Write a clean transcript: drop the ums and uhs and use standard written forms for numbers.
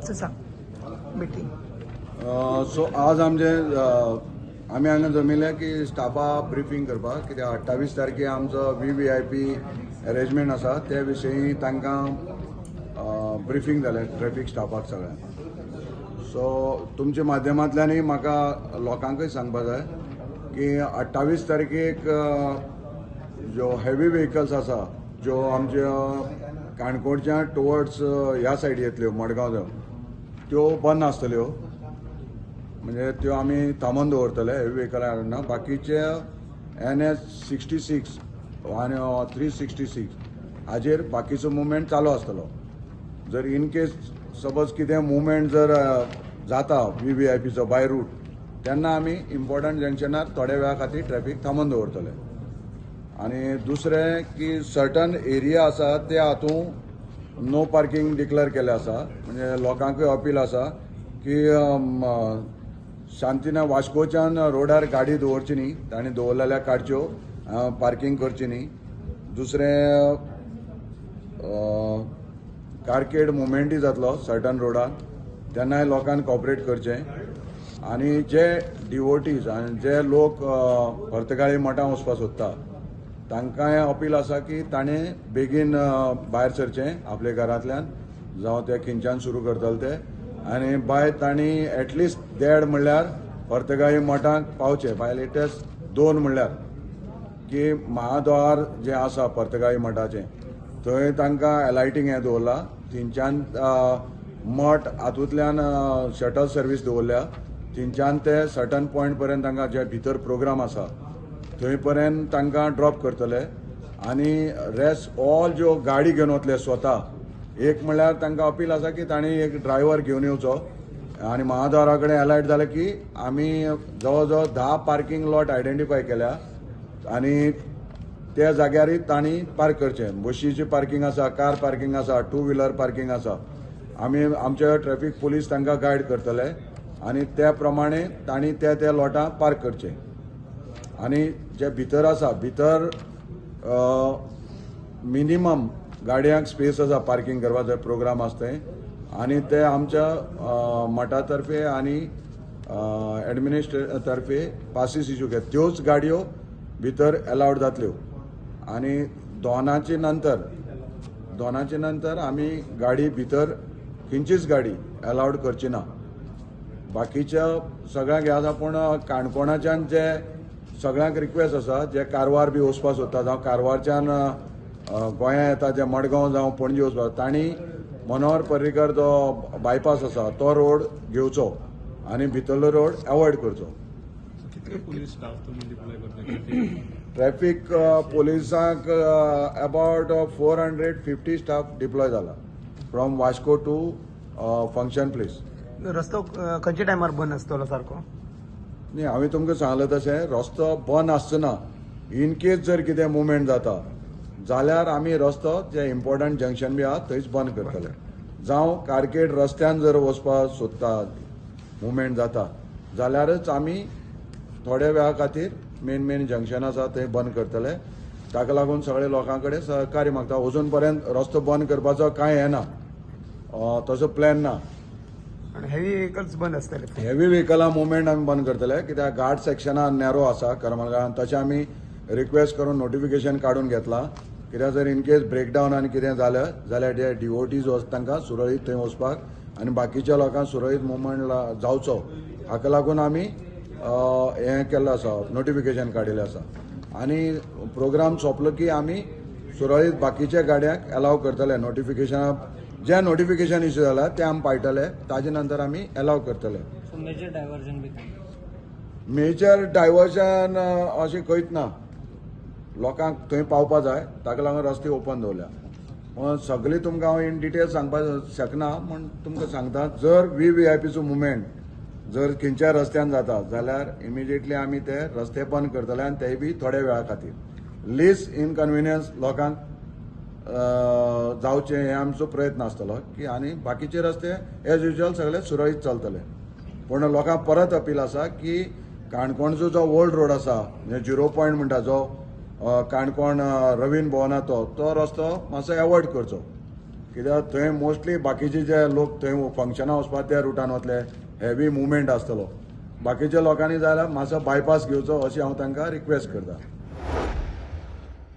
Meeting so आज आमी हांगा जमिल्ले की स्टाफा ब्रिफींग करपाक कित्याक 28 तारखेक आमचो VVIP अरेंजमेंट आसा त्या विशयी तांकां ब्रिफींग जालें ट्रॅफिक स्टाफाक सगळ्यांक. सो तुमच्या माध्यमांतल्यानय म्हाका लोकांकय सांगपाक जाय की 28 तारखेक ज्यो हेवी व्हेकल्स आसा ज्यो आमच्या काणकोणच्या टुवर्ड्स ह्या सायडी येतल्यो मडगांव जावन त्यो बंद आसतल्यो. म्हणजे त्यो आमी थांबोवन दवरतले हेवी व्हेकलां हाडना. बाकीचे NS 66 आनी 366 हाजेर बाकीचो मुवमेंट चालू आसतलो. जर इन केस सपोज कितें मुवमेंट जर जाता VVIPचो बाय रूट तेन्ना आमी इम्पॉर्टंट जंक्शनार थोड्या वेळा खातीर ट्रॅफिक थांबोवन दवरतले. आनी दुसरें की सर्टन एरिया आसा ते हातूंत नो पार्किंग डिक्लेअर केल्ले आसा. म्हणजे लोकांकूय अपील आसा की शांतीन वास्कोच्यान रोडार गाडी दवरची न्ही, तांणी दवरलेल्या काडच्यो, पार्किंग करची न्ही. दुसरें कारकेड मुवमेंटूय जातलो सर्टन रोडार तेन्नाय लोकांनी कॉपरेट करचें. आनी जे डिवोटीज आनी जे लोक पर्तगाळी मठां वचपाक सोदता तांकांय अपील आसा की ताणें बेगीन भायर सरचें आपल्या घरांतल्यान, जावं ते खंयच्यान सुरू करतले ते, आनी बाय तांणी एटलिस्ट 1.5 म्हणल्यार पर्तगाळी मठांक पावचे. बाय लेटेस्ट 2 म्हणल्यार की महाद्वार जे आसा पर्तगाळी मठाचें थंय तांकां लायटींग हें दवरलां. थंयच्यान मठ हातूंतल्यान शटल सर्वीस दवरल्या. थंयच्यान ते सर्टन पॉयंट पर्यंत तांकां जे भितर प्रोग्राम आसा थंय पर्यंत तांकां ड्रॉप करतले. आनी रेस्ट ऑल ज्यो गाडी घेवन वतले स्वता, एक म्हणल्यार तांकां अपील आसा की तांणी एक ड्रायव्हर घेवन येवचो. आनी महाद्वारा कडेन अलर्ट जालें की आमी जवळ जवळ 10 पार्किंग लॉट आयडेंटिफाय केल्या आनी त्या जाग्यार तांणी पार्क करचें. बशीची पार्किंग आसा, कार पार्किंग आसा, 2 व्हिलर पार्किंग आसा. आमी आमचे ट्रॅफिक पुलीस तांकां गायड करतले आनी त्या प्रमाणे तांणी त्या लॉटां पार्क करचें. आनी जे भितर आसा भितर मिनिमम गाडयांक स्पेस आसा पार्किंग करपाक, जर प्रोग्राम आसा थंय. आनी ते आमच्या मठा तर्फे आनी एडमिनिस्ट्रेशन तर्फे पासीस इश्यू केले. त्योच गाडयो भितर अलाउड जातल्यो. आनी दोनाचे नंतर आमी गाडी भितर खंयचीच गाडी अलाउड करची ना. बाकीच्या सगळ्यांक हे आसा, पूण काणकोणाच्यान जे सगळ्यांक रिक्वेस्ट आसा जे कारवार बी वचपाक सोदता, जावं कारवारच्यान गोंयां येता जे मडगांव जावं पणजे वचपाक, तांणी मनोहर पर्रीकर जो बायपास आसा तो रोड घेवचो आनी भितरलो रोड अवॉयड करचो. कितले पुलीस स्टाफ तुम्ही डिप्लॉय करता? ट्रॅफिक पुलिसांक अबाउट 450 स्टाफ डिप्लॉय जाला from Vasco to function place. रस्तो खंयच्या टायमार बंद आसतलो सारको? न्ही, हांवें तुमकां सांगलें तशें रस्तो बंद आसतना इन केस जर कितें मुवमेंट जाता जाल्यार आमी रस्तो जे इम्पॉर्टंट जंक्शन बी आहा थंयच बंद करतले. जावं कारकेड रस्त्यान जर वचपाक सोदता मुवमेंट जाता जाल्यारच आमी थोड्या वेळा खातीर मेन जंक्शन आसा थंय बंद करतले. ताका लागून सगळे लोकां कडेन सहकार्य मागता. अजून पर्यंत रस्तो बंद करपाचो कांय हें ना, तसो प्लॅन ना. आनी हेवी व्हेकल्स बंद आसतले? हेवी व्हेकलां मुवमेंट आमी बंद करतले कित्याक घाट सेक्शनार नॅरो आसा करमलगांवान. तशें आमी रिक्वेस्ट करून नोटिफिकेशन काडून घेतलां. कित्याक जर इन केस ब्रेकडावन आनी कितें जालें जाल्यार जे डिवोटीज वचता तांकां सुरळीत थंय वचपाक आनी बाकीच्या लोकांक सुरळीत मुवमेंट जावचो हाका लागून आमी हें केल्लें आसा, नोटिफिकेशन काडिल्लें आसा. आनी प्रोग्राम सोंपलो की आमी सुरळीत बाकीच्या गाडयांक अलाव करतले. जे नोटिफिकेशन इश्यू जाला ते आमी पायतले, ताजे नंतर आमी अलाव करतले. मेजर डायवर्जन अशें खंयच ना. लोकांक थंय पावपा जाय ताका लागून रस्ते ओपन दवरल्या. सगळी तुमकां हांव इन डिटेल सांगपाक शकना, म्हण तुमकां सांगता जर VVIPचो मुवमेंट जर खंयच्या रस्त्यान जाता जाल्यार इमिजिएटली आमी ते रस्ते बंद करतले आनी तेय बी थोड्या वेळा खातीर. लिस्ट इनकन्विनियन्स लोकांक जावचें हे आमचो प्रयत्न आसतलो की आनी बाकीचे रस्ते एज युजल सगळे सुरळीत चलतले. पूण लोकांक परत अपील आसा की काणकोणचो जो ओल्ड रोड आसा म्हणजे 0 पॉयंट म्हणटा जो काणकोण रवीन भवना तो रस्तो मातसो अवॉयड करचो. कित्याक थंय मोस्टली बाकीचे जे लोक थंय फंक्शनां वचपाक त्या रुटान वतले हेवी मुवमेंट आसतलो बाकीच्या लोकांनी जाल्यार मातसो बायपास घेवचो अशी हांव तांकां रिक्वेस्ट करता.